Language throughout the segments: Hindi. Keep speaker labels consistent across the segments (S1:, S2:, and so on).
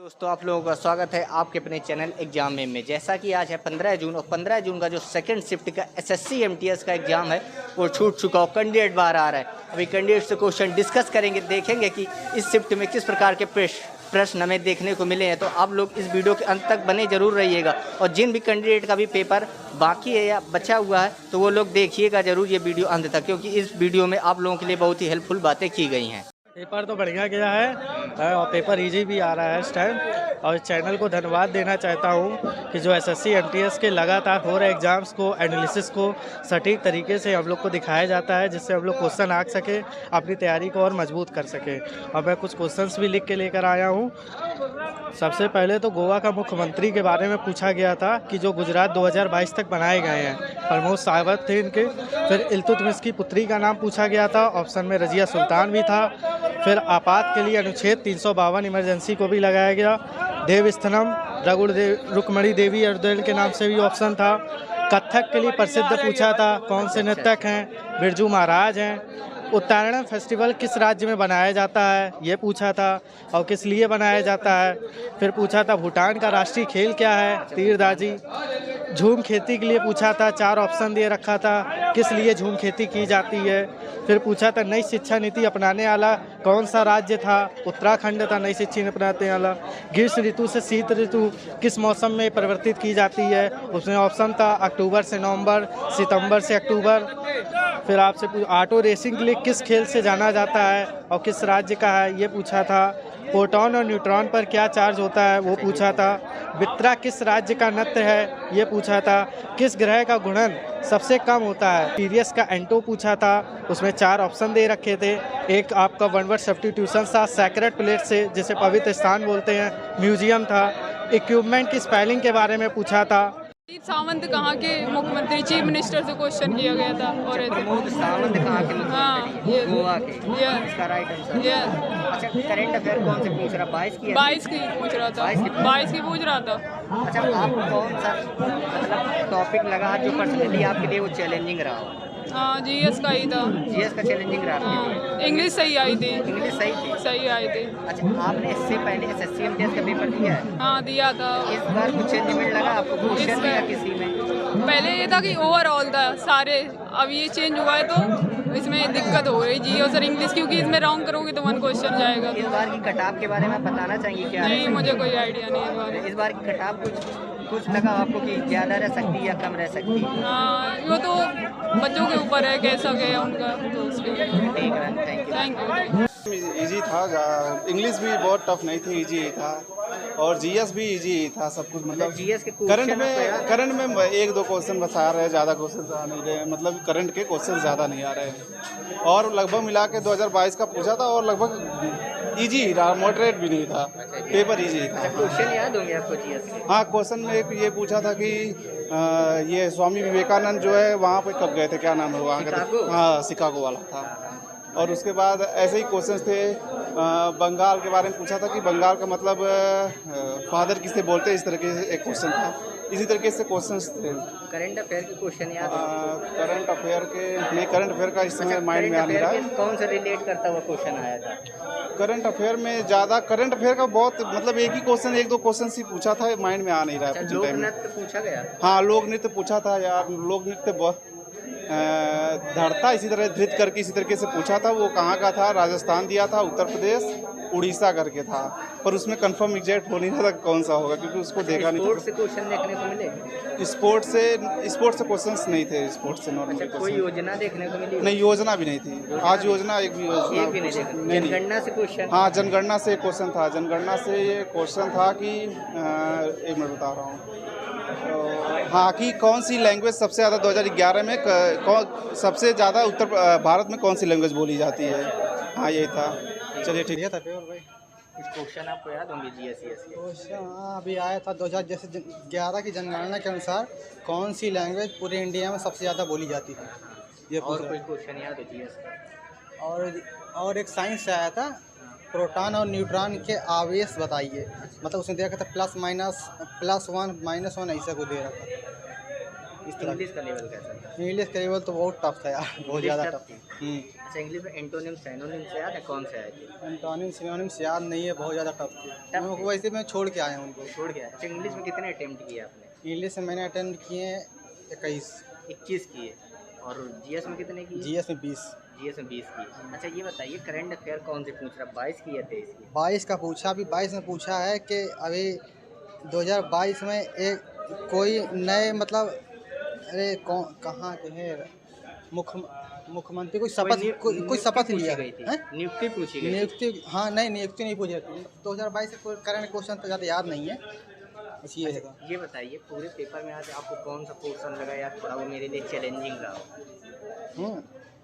S1: दोस्तों, आप लोगों का स्वागत है आपके अपने चैनल एग्जाम में। जैसा कि आज है 15 जून और 15 जून का जो सेकंड शिफ्ट का एसएससी एमटीएस का एग्जाम है वो छूट चुका हो, कैंडिडेट बाहर आ रहा है। अभी कैंडिडेट से क्वेश्चन डिस्कस करेंगे, देखेंगे कि इस शिफ्ट में किस प्रकार के प्रश्न हमें देखने को मिले हैं। तो आप लोग इस वीडियो के अंत तक बने जरूर रहिएगा और जिन भी कैंडिडेट का भी पेपर बाकी है या बचा हुआ है तो वो लोग देखिएगा जरूर ये वीडियो अंत तक, क्योंकि इस वीडियो में आप लोगों के लिए बहुत ही हेल्पफुल बातें की गई हैं।
S2: पेपर तो बढ़िया गया है और पेपर इजी भी आ रहा है इस टाइम। और चैनल को धन्यवाद देना चाहता हूँ कि जो एसएससी एमटीएस के लगातार हो रहे एग्ज़ाम्स को, एनालिसिस को सटीक तरीके से हम लोग को दिखाया जाता है, जिससे हम लोग क्वेश्चन आंक सके, अपनी तैयारी को और मजबूत कर सके। और मैं कुछ क्वेश्चंस भी लिख के लेकर आया हूँ। सबसे पहले तो गोवा का मुख्यमंत्री के बारे में पूछा गया था कि जो गुजरात 2022 तक बनाए गए हैं, प्रमोद सावंत थे इनके। फिर इल्तुतमिश की पुत्री का नाम पूछा गया था, ऑप्शन में रजिया सुल्तान भी था। फिर आपात के लिए अनुच्छेद 352 इमरजेंसी को भी लगाया गया। देवस्थनम रुक्मणी देवी अर्देल के नाम से भी ऑप्शन था। कथक के लिए प्रसिद्ध पूछा था, कौन से नर्तक हैं, बिरजू महाराज हैं। उत्तरायण फेस्टिवल किस राज्य में बनाया जाता है, ये पूछा था और किस लिए बनाया जाता है। फिर पूछा था भूटान का राष्ट्रीय खेल क्या है, तीरंदाजी। झूम खेती के लिए पूछा था, 4 ऑप्शन दे रखा था, किस लिए झूम खेती की जाती है। फिर पूछा था नई शिक्षा नीति अपनाने वाला कौन सा राज्य था, उत्तराखंड था नई शिक्षा नीति अपनाने वाला। ग्रीष्म ऋतु से शीत ऋतु किस मौसम में परिवर्तित की जाती है, उसमें ऑप्शन था अक्टूबर से नवंबर, सितंबर से अक्टूबर। फिर आपसे ऑटो रेसिंग के लिए किस खेल से जाना जाता है और किस राज्य का है, ये पूछा था। प्रोटॉन और न्यूट्रॉन पर क्या चार्ज होता है, वो पूछा था। बित्रा किस राज्य का नृत्य है, ये पूछा था। किस ग्रह का घूर्णन सबसे कम होता है, सीरियस का एंटो पूछा था। उसमें 4 ऑप्शन दे रखे थे। एक आपका वन वर्ड सब्स्टिट्यूशन था, सैक्रेड प्लेस से जिसे पवित्र स्थान बोलते हैं, म्यूजियम था। इक्विपमेंट की स्पेलिंग के बारे में पूछा था।
S3: सावंत कहाँ के मुख्यमंत्री, चीफ मिनिस्टर से क्वेश्चन किया गया था। और
S1: प्रमोद सावंत कहाँ के मुख्यमंत्री हैं? गोवा के। इसका राइट आंसर। अच्छा, करंट अफेयर कौन से पूछ रहा? 22 की
S3: 22 की पूछ रहा था। 22 की पूछ रहा था।
S1: अच्छा, आप कौन सा मतलब टॉपिक लगा जो पर्सनली आपके लिए वो चैलेंजिंग रहा हो?
S3: हाँ, जीएस का ही था।
S1: जीएस का चैलेंजिंग रहा आपके लिए?
S3: इंग्लिश सही आई थी।
S1: इंग्लिश सही थी?
S3: सही आई थी।
S1: अच्छा, आपने इससे पहले एसएससी एमटीएस का पेपर दिया है?
S3: हाँ, दिया था।
S1: इस बार कुछ चेंजमेंट लगा आपको क्वेश्चन या किसी में?
S3: पहले ये था कि ओवरऑल था सारे, अब ये चेंज हुआ है तो इसमें दिक्कत हो रही जीएस और इंग्लिश, क्योंकि इसमें रॉन्ग करोगे तो 1 क्वेश्चन जाएगा।
S1: इस बार की कटाप के बारे में बताना चाहिए क्या?
S3: नहीं, मुझे कोई आइडिया नहीं है
S1: इस बार की कटाप कुछ लगा आपको कि ज़्यादा रह सकती है या कम रह सकती है?
S3: हाँ, वो तो बच्चों के ऊपर है कैसा गया उनका, तो उसके लिए
S1: ठीक है, थैंक यू।
S4: इजी था, इंग्लिश भी बहुत टफ नहीं थी, इजी था। और जीएस भी इजी था, सब कुछ मतलब
S1: जीएस के
S4: करंट में 1-2 क्वेश्चन बस आ रहे हैं, ज़्यादा क्वेश्चन आ नहीं रहे, मतलब करंट के क्वेश्चन ज़्यादा नहीं आ रहे हैं। और लगभग मिला के 2022 का पूछा था और लगभग इजी ही रहा, मॉडरेट भी नहीं था। पेपर इजी था।
S1: क्वेश्चन याद होंगे आपको जीएस के?
S4: हाँ, क्वेश्चन में एक ये पूछा था कि ये स्वामी विवेकानंद जो है वहाँ पे कब गए थे, क्या नाम है वहाँ का? हाँ, शिकागो वाला था। और उसके बाद ऐसे ही क्वेश्चंस थे। बंगाल के बारे में पूछा था कि बंगाल का मतलब फादर किसे बोलते हैं, इस तरह के एक क्वेश्चन था। इसी तरीके से क्वेश्चंस थे।
S1: करंट अफेयर के क्वेश्चन याद है?
S4: करंट अफेयर के नहीं, करंट अफेयर का इस समय माइंड में आ नहीं रहा है।
S1: कौन सा रिलेट करता हुआ क्वेश्चन आया था?
S4: करंट अफेयर में ज़्यादा करंट अफेयर का बहुत मतलब एक ही क्वेश्चन, 1-2 क्वेश्चन ही पूछा था, माइंड में आ नहीं रहा है।
S1: लोक नृत्य पूछा गया?
S4: हाँ, लोक नृत्य पूछा था यार। लोक नृत्य बहुत धरता इसी तरह धृत करके इसी तरीके से पूछा था। वो कहाँ का था? राजस्थान दिया था, उत्तर प्रदेश, उड़ीसा करके था, पर उसमें कंफर्म एग्जैक्ट हो नहीं रहा था कौन सा होगा, क्योंकि उसको देखा नहीं था।
S1: स्पोर्ट्स से क्वेश्चन देखने को मिले?
S4: स्पोर्ट्स से क्वेश्चंस नहीं थे। स्पोर्ट्स से नॉर्मल
S1: कोई योजना देखने को मिली?
S4: नहीं, योजना भी नहीं थी। आज योजना एक भी योजना
S1: जनगणना से क्वेश्चन?
S4: हाँ, जनगणना से एक क्वेश्चन था। जनगणना से ये क्वेश्चन था कि 1 मिनट बता रहा हूँ। हाँ, कि कौन सी लैंग्वेज सबसे ज़्यादा 2011 में सबसे ज़्यादा उत्तर भारत में कौन सी लैंग्वेज बोली जाती है? हाँ, यही था। चलिए, ठीक है।
S1: कुछ क्वेश्चन आपको याद होंगे जीएस के?
S5: क्वेश्चन अभी आया था 2011 की जनगणना के अनुसार कौन सी लैंग्वेज पूरे इंडिया में सबसे ज़्यादा बोली जाती है, ये
S1: और कोई क्वेश्चन याद है जीएस का?
S5: और एक साइंस से आया था, प्रोटॉन और न्यूट्रॉन के आवेश बताइए। मतलब उसने दे रखा था +1 -1 ऐसा को दे रखा था। इस तरह।
S1: इंग्लिश का लेवल कैसा था?
S5: इंग्लिश का लेवल तो बहुत टफ था यार, बहुत ज़्यादा टफ।
S1: अच्छा, इंग्लिश में एंटोनिम सिनोनिम से याद है कौन से आए थे?
S5: एंटोनिम सिनोनिम्स याद नहीं है, बहुत ज़्यादा टफ थी उनको, वैसे मैं छोड़ के आया हूँ उनको।
S1: छोड़ गया। अच्छा, इंग्लिश में कितने अटेम्प्ट किए आपने?
S5: इंग्लिश में मैंने अटेंड किए 21,
S1: 21 किए। और जीएस में कितने किए?
S5: जीएस में 20।
S1: जीएस में 20 किए। अच्छा, ये बताइए करंट अफेयर कौन से पूछ रहा, 22 की या 23 की?
S5: 22 का पूछा, अभी 22 में पूछा है कि अभी 2022 में एक कोई नए मतलब अरे कौन कहाँ के है मुख्यमंत्री कोई शपथ कोई शपथ लिया
S1: गई थी?
S5: है?
S1: नियुक्ति पूछी गई थी?
S5: नियुक्ति, हाँ नहीं नियुक्ति नहीं पूछी जाती। 2022 से कोई करंट क्वेश्चन तो ज़्यादा याद नहीं है इसलिए है।
S1: ये बताइए पूरे पेपर में आज आपको कौन सा पोर्शन लगा यार थोड़ा वो मेरे लिए चैलेंजिंग रहा?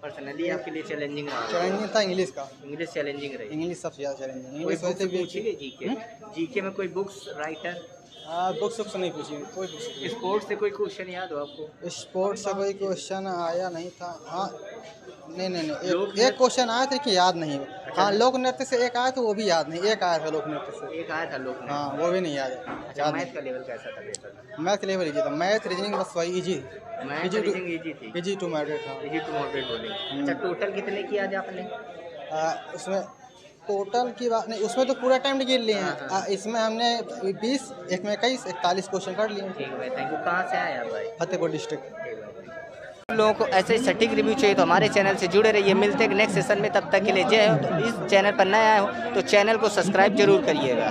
S1: पर्सनली आपके लिए चैलेंजिंग रहा?
S5: चैलेंजिंग था इंग्लिश का।
S1: इंग्लिश चैलेंजिंग रही?
S5: इंग्लिश सबसे ज़्यादा चैलेंजिंग।
S1: कोई
S5: इंग्लिश
S1: बुक्स
S5: वैसे भी
S1: पूछी गई जीके? जीके में कोई बुक्स राइटर?
S5: बुक्स वुक्स नहीं पूछी, कोई बुक्स।
S1: स्पोर्ट्स से कोई क्वेश्चन याद हो आपको?
S5: स्पोर्ट्स से कोई क्वेश्चन आया नहीं था। हाँ नहीं एक क्वेश्चन आया था कि याद नहीं। हाँ लोक नृत्य से एक आया था, वो भी याद नहीं। एक आया था लोक नृत्य से,
S1: एक आया था लोक नृत्य।
S5: हाँ वो भी नहीं याद है।
S1: अच्छा, मैथ का लेवल कैसा था पेपर?
S5: मैथ लेवल इजी था, मैथ रीजनिंग बस वही इजी।
S1: मैथ रीजनिंग इजी थी?
S5: इजी टू मॉडरेट था।
S1: इजी टू मॉडरेट बोलेंगे। अच्छा, टोटल कितने किया आज आपने?
S5: उसमें टोटल की बात नहीं, उसमें तो पूरा टाइम गिर लिए हैं। इसमें हमने 20, एक में 21, 41 क्वेश्चन कर लिए।
S1: ठीक है भाई, थैंक यू। कहाँ से आए आप भाई?
S5: फतेहपुर डिस्ट्रिक्ट।
S1: लोगों को ऐसे ही सटीक रिव्यू चाहिए तो हमारे चैनल से जुड़े रहिए। मिलते हैं नेक्स्ट सेशन में, तब तक के लिए जय हो। तो इस चैनल पर नया आए हो तो चैनल को सब्सक्राइब जरूर करिएगा।